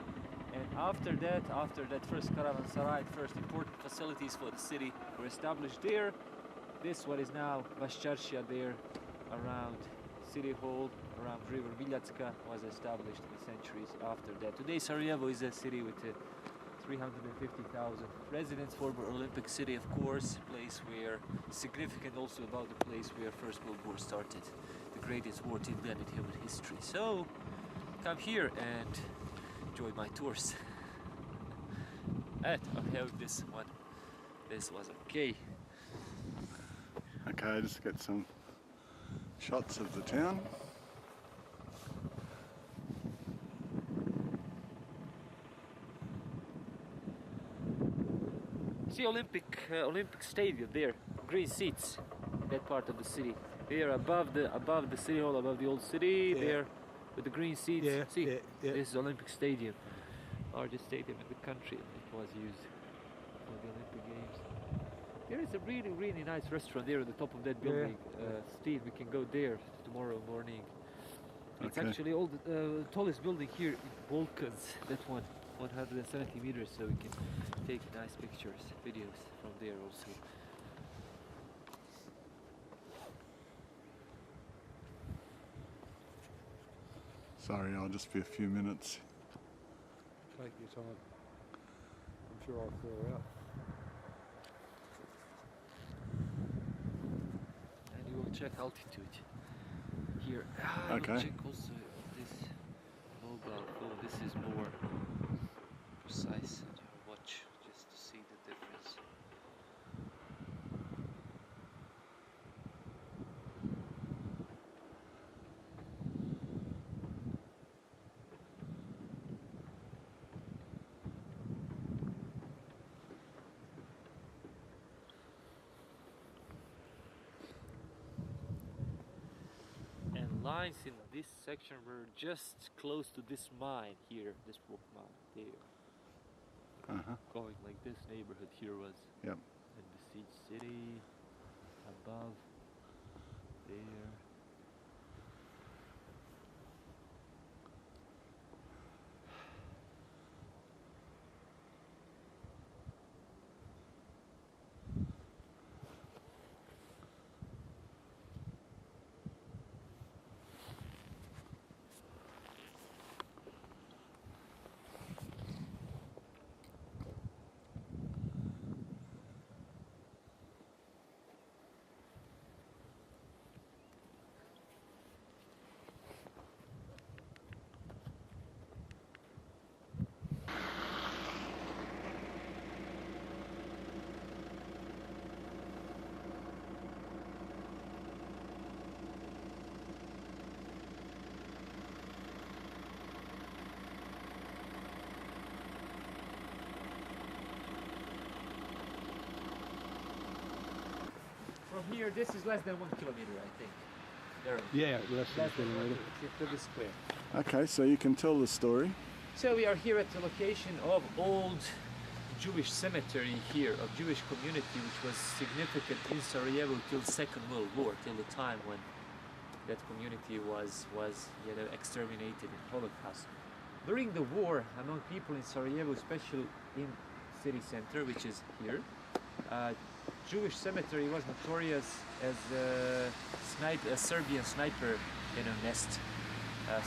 And after that first Caravanserai, first important facilities for the city were established there. This what is now Baščaršija there around City Hall, around River Miljacka, was established in centuries after that. Today Sarajevo is a city with 350,000 residents, former Olympic city of course, place where significant also about the place where First World War started, the greatest war till then in human history. So come here and enjoy my tours. And I hope this was okay. Okay, just get some shots of the town. See Olympic Stadium there, green seats, that part of the city. There above the city hall, above the old city, Yeah. there with the green seats. Yeah, See, yeah, yeah. this is Olympic Stadium, largest stadium in the country. It was used for the Olympic Games. There is a really nice restaurant there on the top of that building. Steve, we can go there tomorrow morning. It's Okay. actually all the tallest building here in Balkans. That one, 170 meters, so we can take nice pictures, videos from there also. Sorry, I'll just be a few minutes. Take your time. I'm sure I'll clear out. And you will check altitude. Here here. I will Okay. check also this mobile phone. This is more precise on your watch, just to see the difference. And lines in this section were just close to this mine here, this rock mine there. Uh-huh. Going like this neighborhood here was Yep. in the siege city, above, there. From here, this is less than 1 kilometer, I think. There. Yeah, less than Less than 1 kilometre. kilometer to the square. Okay, so you can tell the story. So we are here at the location of old Jewish cemetery here, of Jewish community, which was significant in Sarajevo till Second World War, till the time when that community was exterminated in Holocaust. During the war, among people in Sarajevo, especially in city center, which is here, Jewish cemetery was notorious as a Serbian sniper nest.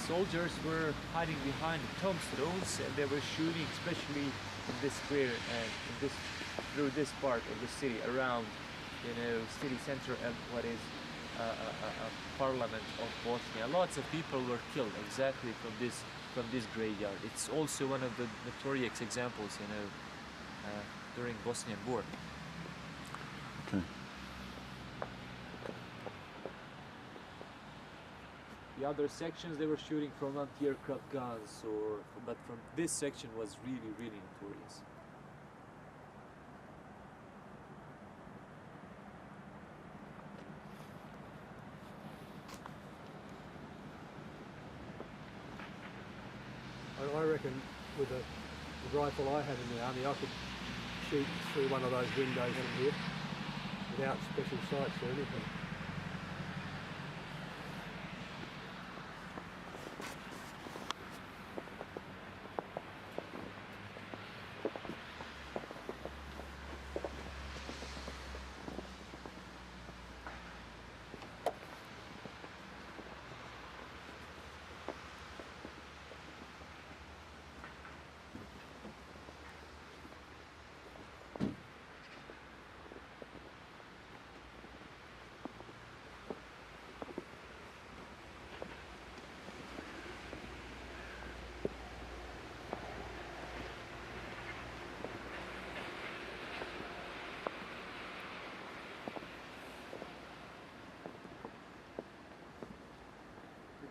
Soldiers were hiding behind the tombstones, and they were shooting, especially in this square and through this part of the city, around city center and what is parliament of Bosnia. Lots of people were killed exactly from this graveyard. It's also one of the notorious examples, during Bosnian War. Okay. The other sections they were shooting from anti-aircraft guns, but from this section was really, really notorious. I reckon with the rifle I had in the army, I could shoot through one of those windows in here without special sights or anything.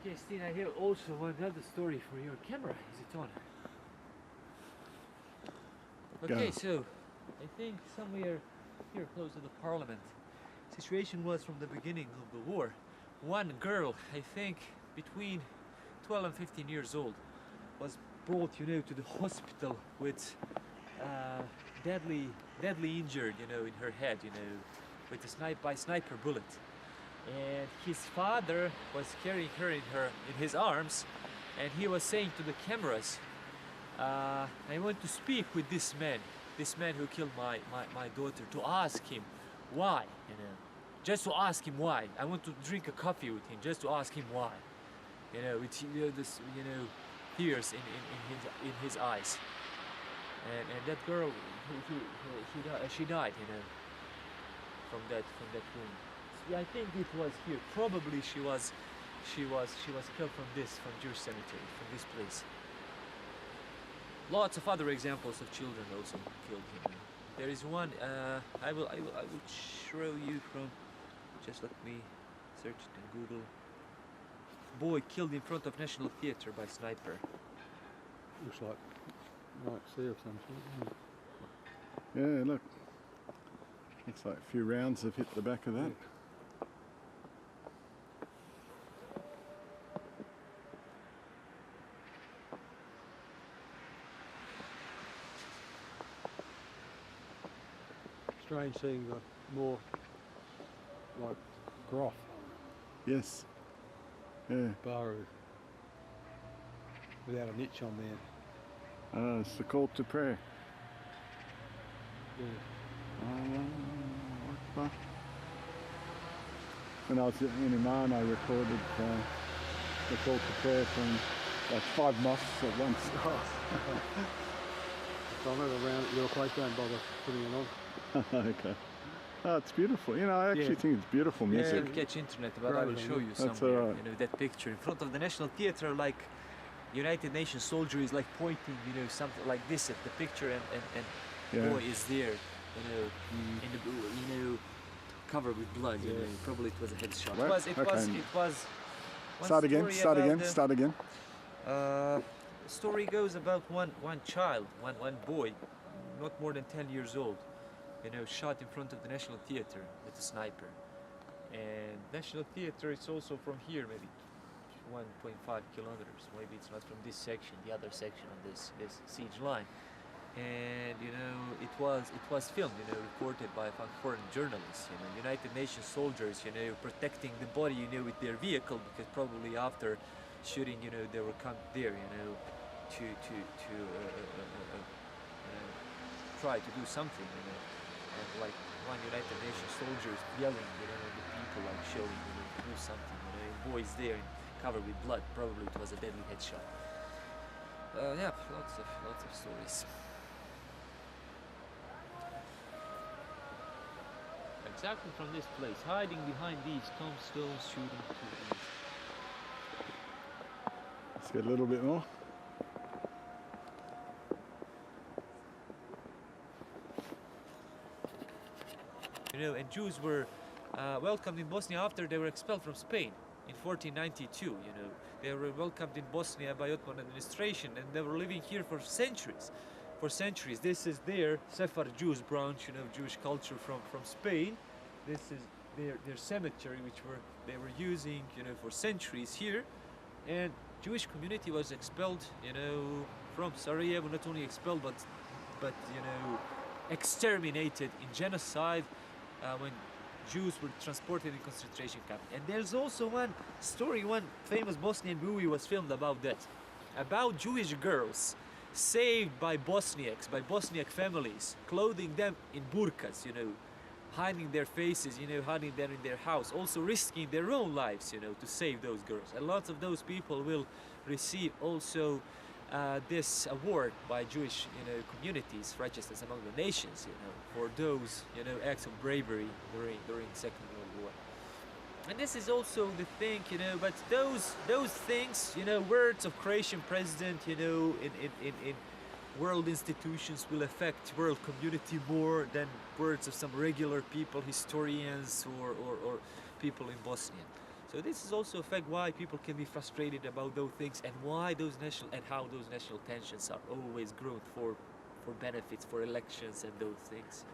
Okay, Steve, I have also another story for your camera. Is it on? Okay, Go. so I think somewhere here close to the parliament, situation was from the beginning of the war. One girl, I think between 12 and 15 years old, was brought, to the hospital with deadly injured, in her head, with a sniper bullet. And his father was carrying her in his arms, and he was saying to the cameras, I want to speak with this man who killed my daughter, to ask him why, just to ask him why. I want to drink a coffee with him, just to ask him why, with tears in his eyes. And that girl, she died, from that wound. Yeah, I think it was here. Probably she was she was killed from Jewish cemetery, from this place. Lots of other examples of children also killed here. There is one. I will show you from. Just let me search it in Google. Boy killed in front of National Theatre by sniper. Looks like sea of some sort. Yeah, look. Looks like a few rounds have hit the back of that. Strange seeing the more like groff, Yes. Yeah. baru, without a niche on there. It's the call to prayer. Yeah. Allahu Akbar. When I was in Oman, I recorded the call to prayer from like 5 mosques at once. So I remember around at your place, don't bother putting it on. Okay. Oh, it's beautiful. You know, I actually Yeah. think it's beautiful I music. didn't catch internet, but I will Right, show you that's somewhere. alright. You know that picture in front of the National Theatre, like United Nations soldier is like pointing, you know, something like this at the picture, and Yeah. boy is there, you know, in the covered with blood. You Yeah. know, probably it was a headshot. What? It Okay. was. one Start again, story start about again, the- start again. The story goes about one child, one boy, not more than 10 years old, you know, shot in front of the National Theatre with a sniper. And National Theatre is also from here, maybe 1.5 kilometers. Maybe it's not from this section, the other section of this siege line. And you know, it was filmed, you know, reported by foreign journalists. You know, United Nations soldiers, you know, protecting the body, you know, with their vehicle, because probably after shooting, you know, they were come there, you know, to try to do something, you know, and like one United Nations soldiers yelling, you know, the people like showing, you know, to do something, you know, and boys there covered with blood. Probably it was a deadly headshot. Yeah, lots of stories. Exactly from this place, hiding behind these tombstones, shooting to the east. Let's get a little bit more. You know, and Jews were welcomed in Bosnia after they were expelled from Spain in 1492. You know, they were welcomed in Bosnia by Ottoman administration, and they were living here for centuries. For centuries, this is their Sephardi Jews branch, you know, Jewish culture from Spain. This is their cemetery, which they were using, you know, for centuries here. And Jewish community was expelled, you know, from Sarajevo. Not only expelled, but you know, exterminated in genocide when Jews were transported in concentration camp. And there's also one story, one famous Bosnian movie was filmed about that, about Jewish girls saved by Bosniaks, by Bosniak families, clothing them in burqas, you know, hiding their faces, you know, hiding them in their house, also risking their own lives, you know, to save those girls. And lots of those people will receive also this award by Jewish, you know, communities, righteousness among the nations, you know, for those, you know, acts of bravery during Second World War. And this is also the thing, you know, but those things, you know, words of Croatian president, you know, in world institutions will affect world community more than words of some regular people, historians or people in Bosnia. So this is also a fact why people can be frustrated about those things, and why how those national tensions are always growth for benefits, for elections and those things.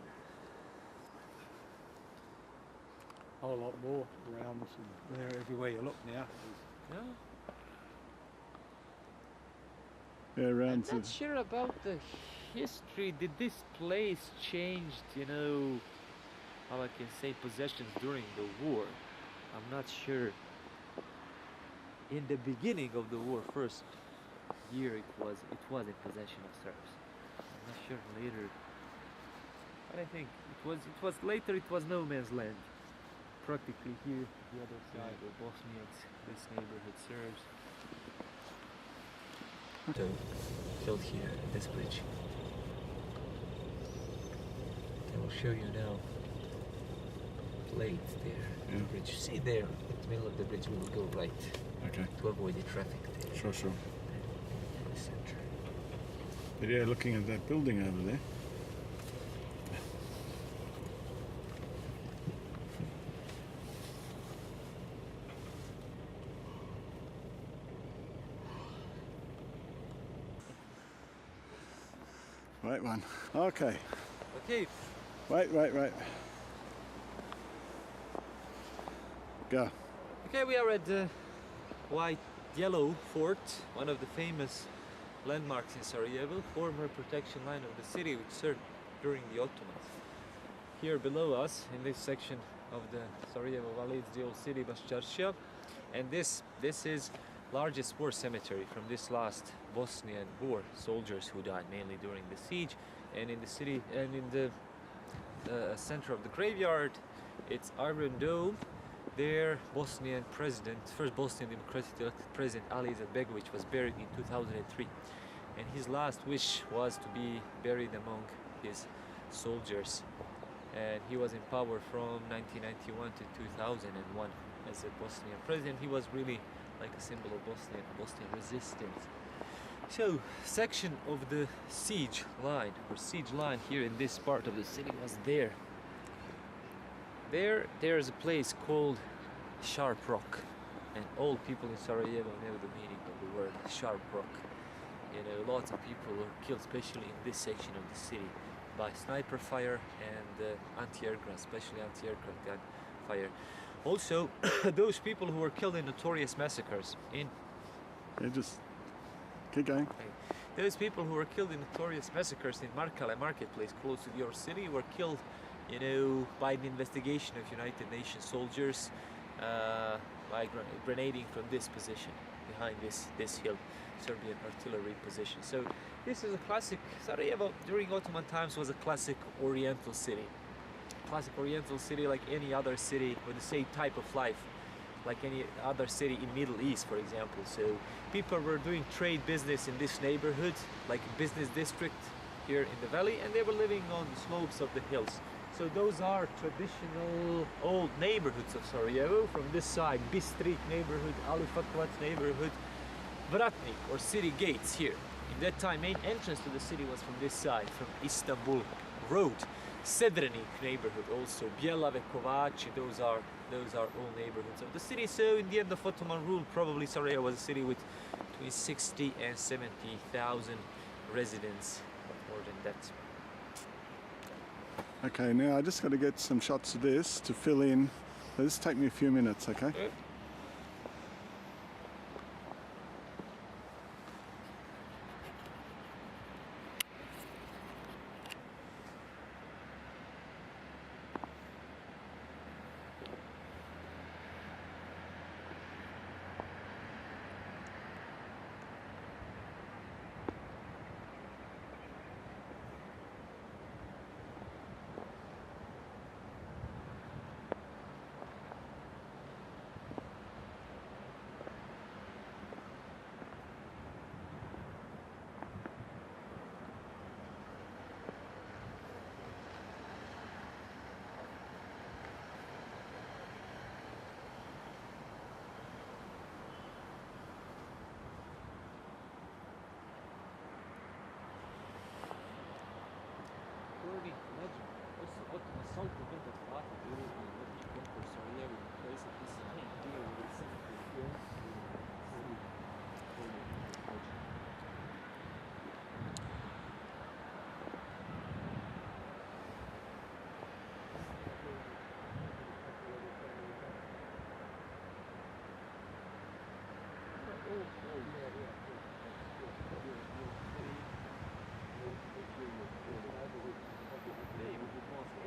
A whole lot more around us and there everywhere you look now. Yeah. Yeah, I'm rounds not of, sure about the history. Did this place change, you know, how I can say, possessions during the war? I'm not sure. In the beginning of the war, first year, it was in possession of Serbs. I'm not sure later, but I think it was later. It was no man's land. Practically here, the other side were Bosniaks, this neighborhood Serbs. So, killed here at this bridge. I will show you now. Plate there. Yeah. the bridge. See there, in the middle of the bridge, we will go right Okay. to avoid the traffic there. Sure, sure. In the center. But yeah, looking at that building over there. Right one. Okay. Okay. Wait. Go. Okay, we are at the White Yellow Fort, one of the famous landmarks in Sarajevo, former protection line of the city which served during the Ottomans. Here below us, in this section of the Sarajevo Valley, it's the old city Baščaršija, and this is largest war cemetery from this last Bosnian war soldiers who died mainly during the siege. And in the city and in the center of the graveyard, it's Iron Dome. There, Bosnian president, first Bosnian democratic elected president Ali Izetbegović was buried in 2003, and his last wish was to be buried among his soldiers. And he was in power from 1991 to 2001 as a Bosnian president. He was really like a symbol of Bosnian resistance. So, section of the siege line here in this part of the city was there. There's a place called Sharp Rock, and all people in Sarajevo know the meaning of the word Sharp Rock. You know, lots of people were killed, especially in this section of the city, by sniper fire and anti-aircraft, especially anti-aircraft gun fire. Also, those people who were killed in notorious massacres in... Yeah, just keep going. Those people who were killed in notorious massacres in Markale marketplace close to your city were killed, you know, by the investigation of United Nations soldiers, by grenading from this position, behind this hill, Serbian artillery position. So this is a classic, Sarajevo during Ottoman times was a classic Oriental city. Classic Oriental city like any other city with the same type of life, like any other city in Middle East, for example. So people were doing trade business in this neighborhood, like business district here in the valley, and they were living on the slopes of the hills. So those are traditional old neighborhoods of Sarajevo. From this side, Bistrik neighborhood, Ali Fatvac neighborhood, Vratnik or city gates here. In that time, main entrance to the city was from this side, from Istanbul Road. Sedrenik neighborhood also, Bjelave, Kovači, those are all neighborhoods of the city. So in the end of Ottoman rule, probably Sarajevo was a city with between 60 and 70,000 residents, but more than that. Okay, now I just got to get some shots of this to fill in. So this take me a few minutes, okay? Okay.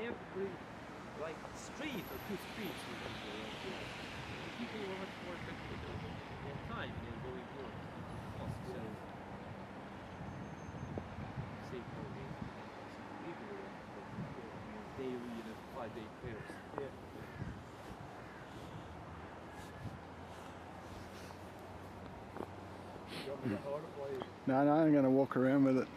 Every like street or two streets we can go around here. People were much more effective in time in going north. So save more days. People were daily, 5-day prayers. Yeah. No, I'm going to walk around with it.